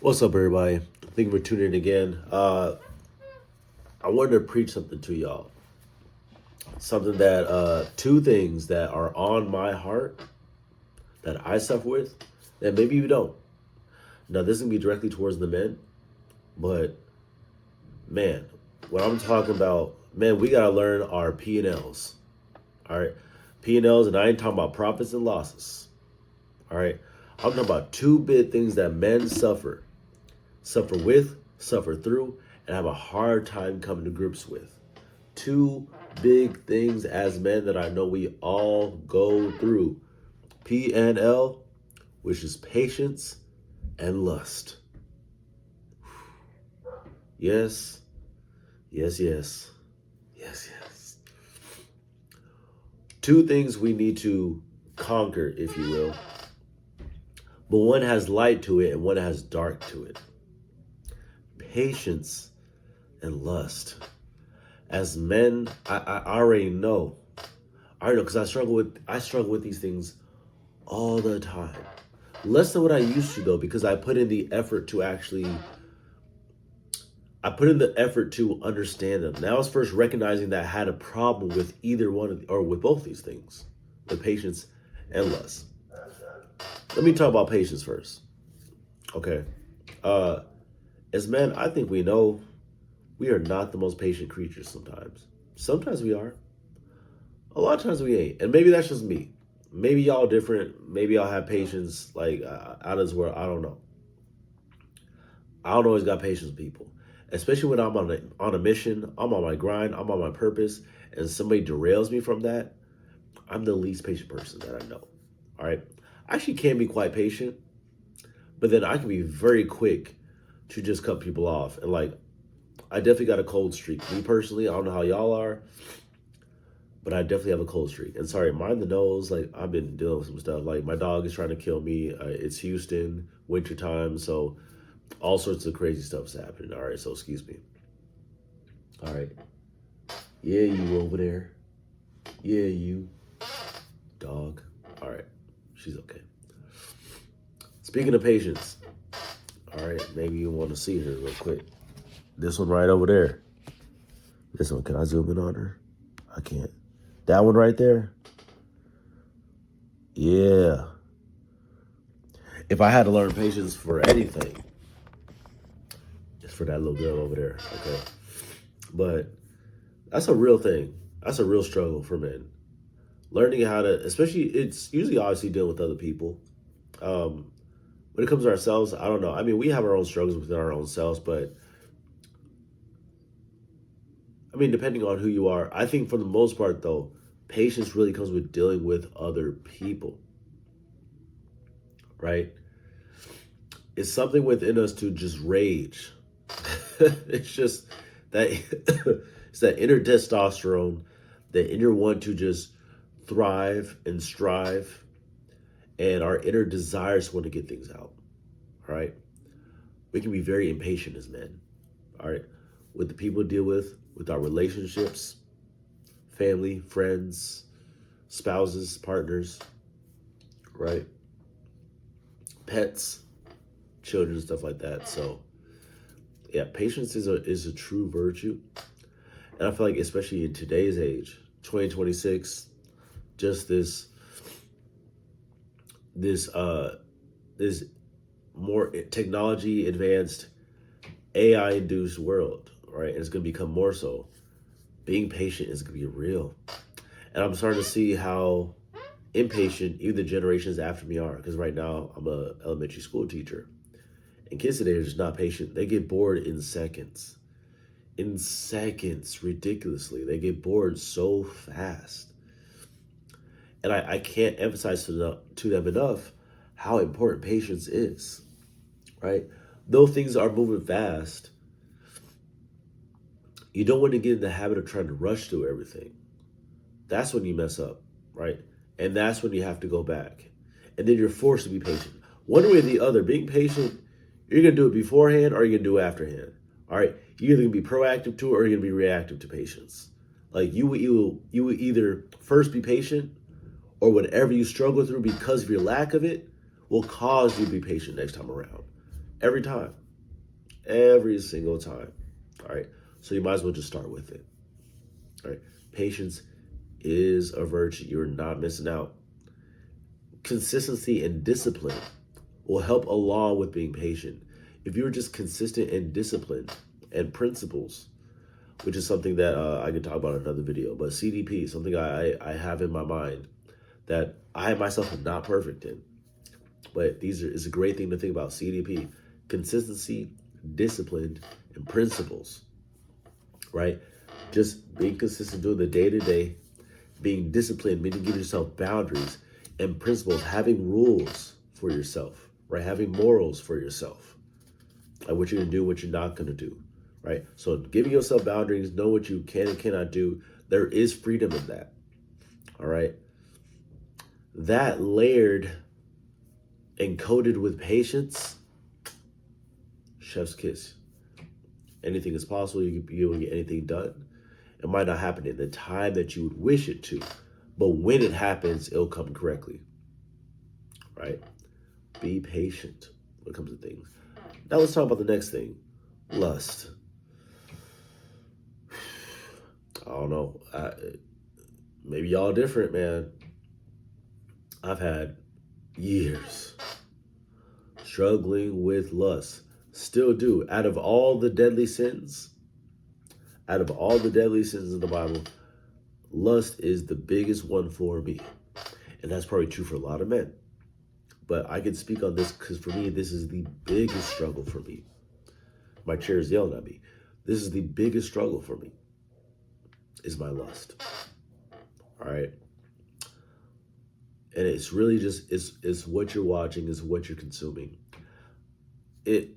What's up, everybody? Thank you for tuning in again. I wanted to preach something to y'all. Something that, two things that are on my heart that I suffer with that maybe you don't. Now, this is going to be directly towards the men, but man, what I'm talking about, man, we got to learn our P&Ls. All right. P&Ls, and I ain't talking about profits and losses. All right. I'm talking about two big things that men suffer with, suffer through, and have a hard time coming to grips with. Two big things as men that I know we all go through. PNL, which is patience and lust. Yes, yes, yes, yes, yes. Two things we need to conquer, if you will. But one has light to it and one has dark to it. Patience and lust. As men, I already know. I already know because I struggle with these things all the time. Less than what I used to though, because I put in the effort to understand them. Now I was first recognizing that I had a problem with either one or with both these things, with patience and lust. Let me talk about patience first. Okay. As men, I think we know we are not the most patient creatures sometimes. Sometimes we are. A lot of times we ain't. And maybe that's just me. Maybe y'all different. Maybe y'all have patience like out of this world. I don't know. I don't always got patience with people. Especially when I'm on a mission, I'm on my grind, I'm on my purpose, and somebody derails me from that, I'm the least patient person that I know. All right. I actually can be quite patient, but then I can be very quick to just cut people off. And like, I definitely got a cold streak. Me personally, I don't know how y'all are, but I definitely have a cold streak. And sorry, mind the nose. Like, I've been dealing with some stuff. Like, my dog is trying to kill me. It's Houston, wintertime, so all sorts of crazy stuff's happening. All right, so excuse me. All right. Yeah, you over there. Yeah, you. Dog. All right. She's okay. Speaking of patience, all right, maybe you want to see her real quick. This one right over there. This one, can I zoom in on her? I can't. That one right there? Yeah. If I had to learn patience for anything, it's for that little girl over there, okay? But that's a real thing. That's a real struggle for men. Learning how to, especially, it's usually obviously dealing with other people. When it comes to ourselves, I don't know. I mean, we have our own struggles within our own selves, but I mean, depending on who you are, I think for the most part, though, patience really comes with dealing with other people, right? It's something within us to just rage. It's just that it's that inner testosterone, the inner want to just thrive and strive, and our inner desires want to get things out. All right, we can be very impatient as men. All right, with the people we deal with our relationships, family, friends, spouses, partners, right? Pets, children, stuff like that. So, yeah, patience is a true virtue, and I feel like especially in today's age, 2026, just this more technology advanced AI induced world, right? And it's going to become more so. Being patient is going to be real. And I'm starting to see how impatient even the generations after me are. Because right now, I'm a elementary school teacher. And kids today are just not patient. They get bored in seconds. In seconds, ridiculously. They get bored so fast. And I can't emphasize to them enough how important patience is, right? Though things are moving fast, you don't want to get in the habit of trying to rush through everything. That's when you mess up, right? And that's when you have to go back. And then you're forced to be patient. One way or the other, being patient, you're going to do it beforehand or you're going to do it afterhand. All right? You're either going to be proactive to it or you're going to be reactive to patience. Like you will either first be patient or whatever you struggle through because of your lack of it will cause you to be patient next time around. every time, every single time. All right. So you might as well just start with it. All right. Patience is a virtue. You're not missing out. Consistency and discipline will help along with being patient. If you're just consistent and disciplined and principles, which is something that I can talk about in another video, but CDP, something I have in my mind that I myself am not perfect in. But is a great thing to think about. CDP, consistency, discipline, and principles, right? Just being consistent doing the day-to-day, being disciplined, meaning giving yourself boundaries, and principles, having rules for yourself, right? Having morals for yourself, like what you're gonna do, what you're not gonna do, right? So giving yourself boundaries, know what you can and cannot do. There is freedom in that, all right? That layered and coated with patience, chef's kiss. Anything is possible. You will get anything done. It might not happen in the time that you would wish it to, but when it happens, it'll come correctly, right? Be patient when it comes to things. Now let's talk about the next thing, lust. I don't know. Maybe y'all different, man. I've had years struggling with lust. Still do. Out of all the deadly sins in the Bible, lust is the biggest one for me. And that's probably true for a lot of men. But I can speak on this because for me, this is the biggest struggle for me. My chair is yelling at me. This is the biggest struggle for me, is my lust. All right? And it's really just, it's what you're watching, is what you're consuming. Here's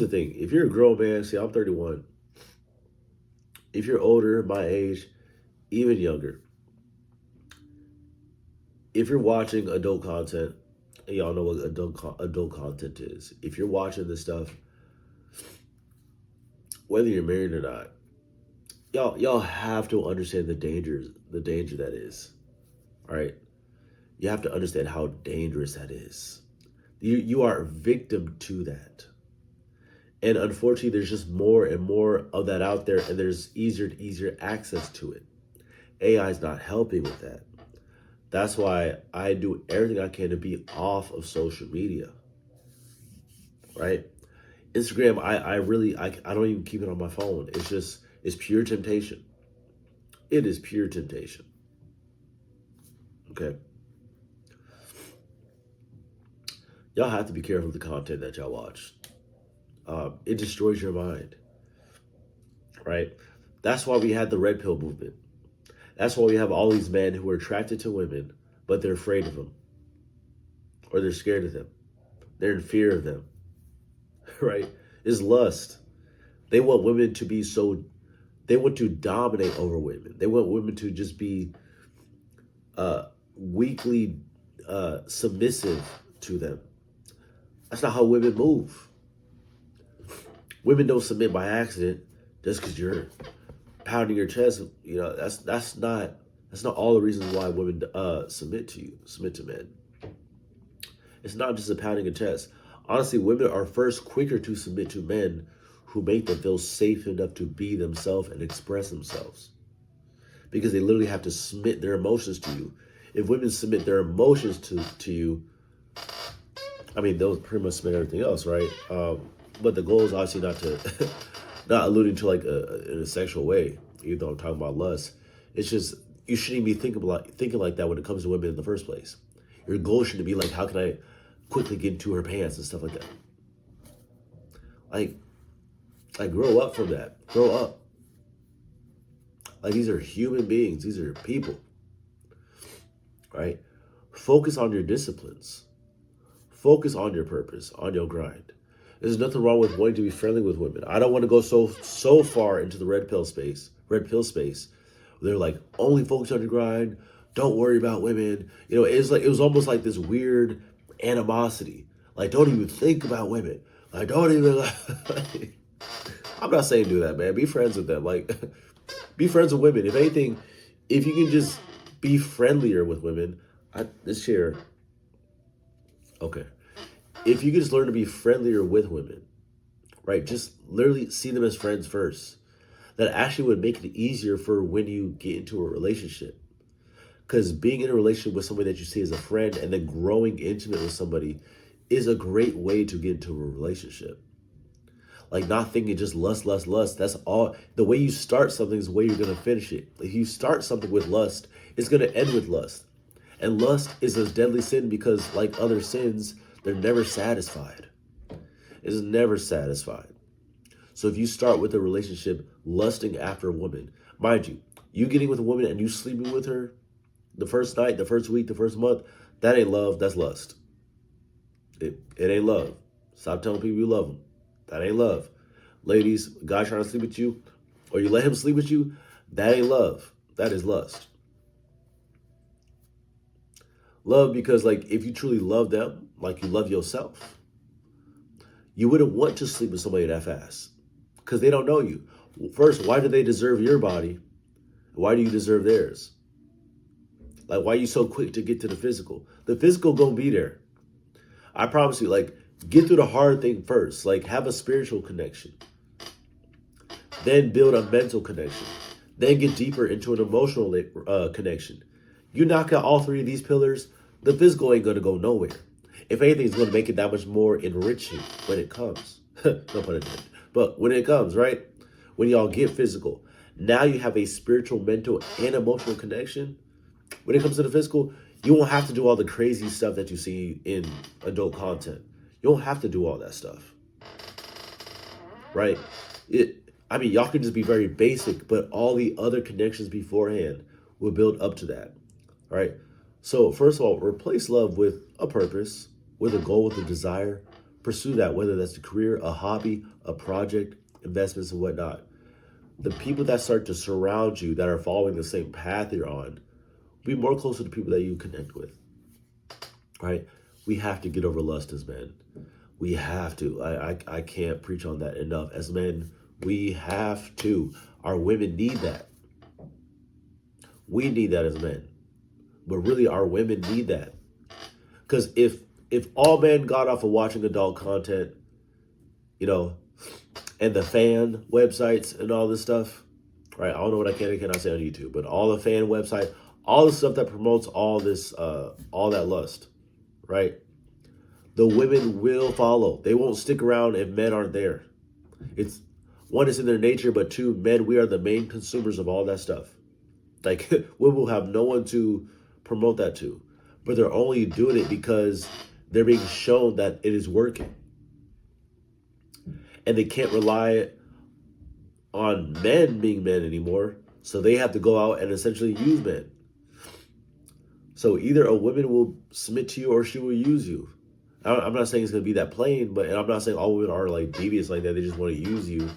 the thing. If you're a grown man, see, I'm 31. If you're older, my age, even younger, if you're watching adult content, and y'all know what adult content is. If you're watching this stuff, whether you're married or not, y'all have to understand the danger that is. All right? You have to understand how dangerous that is. You are a victim to that. And unfortunately, there's just more and more of that out there, and there's easier access to it. AI is not helping with that. That's why I do everything I can to be off of social media, right? Instagram, I don't even keep it on my phone. It's pure temptation. It is pure temptation. Okay? Y'all have to be careful with the content that y'all watch. It destroys your mind, right? That's why we had the red pill movement. That's why we have all these men who are attracted to women, but they're afraid of them, or they're scared of them. They're in fear of them, right? It's lust. They want women to be they want to dominate over women. They want women to just be weakly submissive to them. That's not how women move. Women don't submit by accident just because you're pounding your chest. You know, that's not all the reasons why women submit to men. It's not just a pounding of chest. Honestly, women are first quicker to submit to men who make them feel safe enough to be themselves and express themselves, because they literally have to submit their emotions to you. If women submit their emotions to you, I mean, they'll pretty much submit everything else, right? But the goal is obviously not alluding to like in a sexual way, even though I'm talking about lust. It's just, you shouldn't be thinking like that when it comes to women in the first place. Your goal shouldn't be like, how can I quickly get into her pants and stuff like that. Like grow up from that. Grow up. Like, these are human beings. These are people, right? Focus on your disciplines. Focus on your purpose, on your grind. There's nothing wrong with wanting to be friendly with women. I don't want to go so far into the red pill space. They're like, only focus on your grind. Don't worry about women. You know, it was almost like this weird animosity. Like, don't even think about women. Like, don't even. I'm not saying do that, man. Be friends with them. Like, be friends with women. If anything, if you can just be friendlier with women. This chair. Okay. if you could just learn to be friendlier with women, right? Just literally see them as friends first. That actually would make it easier for when you get into a relationship. Because being in a relationship with somebody that you see as a friend and then growing intimate with somebody is a great way to get into a relationship. Like not thinking just lust, lust, lust. That's all. The way you start something is the way you're going to finish it. If you start something with lust, it's going to end with lust. And lust is a deadly sin because, like other sins, they're never satisfied. It's never satisfied. So if you start with a relationship lusting after a woman, mind you, you getting with a woman and you sleeping with her the first night, the first week, the first month, that ain't love, that's lust. It ain't love. Stop telling people you love them. That ain't love. Ladies, a guy trying to sleep with you, or you let him sleep with you, that ain't love. That is lust. Love because, like, if you truly love them, like you love yourself, you wouldn't want to sleep with somebody that fast because they don't know you. First, why do they deserve your body? Why do you deserve theirs? Like, why are you so quick to get to the physical? The physical gonna be there. I promise you, like, get through the hard thing first. Like, have a spiritual connection. Then build a mental connection. Then get deeper into an emotional connection. You knock out all three of these pillars, the physical ain't gonna go nowhere. If anything, it's gonna make it that much more enriching when it comes. No pun intended. But when it comes, right? When y'all get physical, now you have a spiritual, mental, and emotional connection. When it comes to the physical, you won't have to do all the crazy stuff that you see in adult content. You don't have to do all that stuff, right? Y'all can just be very basic, but all the other connections beforehand will build up to that, right? So first of all, replace love with a purpose, with a goal, with a desire. Pursue that, whether that's a career, a hobby, a project, investments, and whatnot. The people that start to surround you that are following the same path you're on, be more close to the people that you connect with, right? We have to get over lust as men. We have to. I can't preach on that enough. As men, we have to. Our women need that. We need that as men. But really, our women need that. Because if all men got off of watching adult content, and the fan websites and all this stuff, right? I don't know what I can and cannot say on YouTube, but all the fan website, all the stuff that promotes all this, all that lust, right? The women will follow. They won't stick around if men aren't there. It's one, it's in their nature, but two, men, we are the main consumers of all that stuff. Like, we will have no one to promote that to, but they're only doing it because they're being shown that it is working. And they can't rely on men being men anymore, so they have to go out and essentially use men. So either a woman will submit to you or she will use you. I'm not saying it's going to be that plain, and I'm not saying all women are like devious like that. They just want to use you.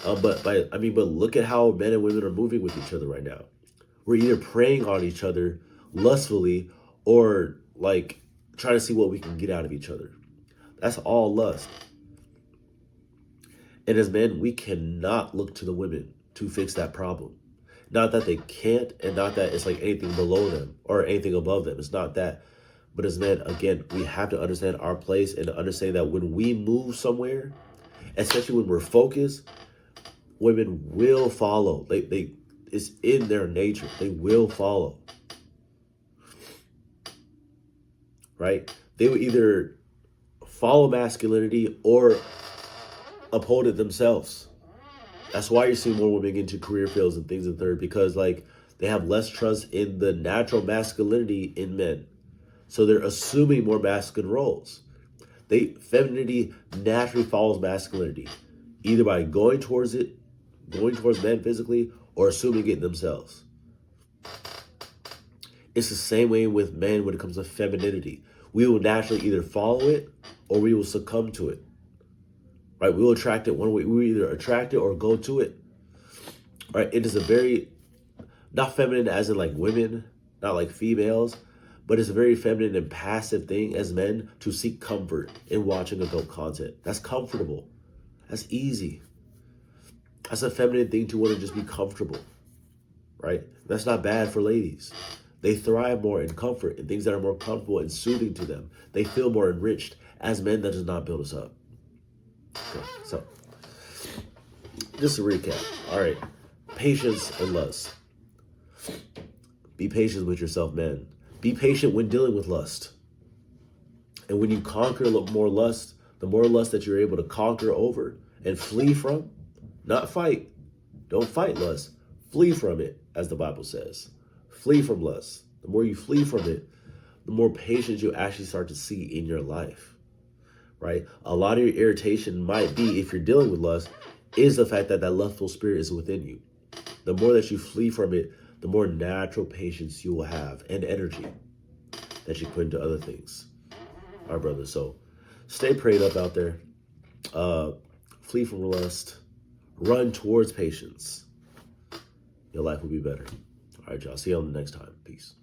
But look at how men and women are moving with each other right now. We're either preying on each other lustfully or like trying to see what we can get out of each other. That's all lust. And as men, we cannot look to the women to fix that problem. Not that they can't, and not that it's like anything below them or anything above them. It's not that. But as men, again, we have to understand our place and understand that when we move somewhere, especially when we're focused, women will follow. It's in their nature. They will follow. Right? They will either follow masculinity or uphold it themselves. That's why you're seeing more women get into career fields and things in third, because like they have less trust in the natural masculinity in men. So they're assuming more masculine roles. Femininity naturally follows masculinity, either by going towards men physically, or assuming it themselves. It's the same way with men when it comes to femininity. We will naturally either follow it or we will succumb to it. Right? We will attract it one way. We will either attract it or go to it. Right? It is a very, not feminine as in like women, not like females, but it's a very feminine and passive thing as men to seek comfort in watching adult content. That's comfortable. That's easy. That's a feminine thing to want to just be comfortable, right? That's not bad for ladies. They thrive more in comfort and things that are more comfortable and soothing to them. They feel more enriched As men, that does not build us up. Okay, so just to recap. All right. Patience and lust. Be patient with yourself, men. Be patient when dealing with lust. And when you conquer more lust, the more lust that you're able to conquer over and flee from, not fight. Don't fight lust. Flee from it, as the Bible says. Flee from lust. The more you flee from it, the more patience you actually start to see in your life, right? A lot of your irritation might be, if you're dealing with lust, is the fact that that lustful spirit is within you. The more that you flee from it, the more natural patience you will have and energy that you put into other things. All right, brother. So stay prayed up out there. Flee from lust. Run towards patience. Your life will be better. All right, y'all. See you on the next time. Peace.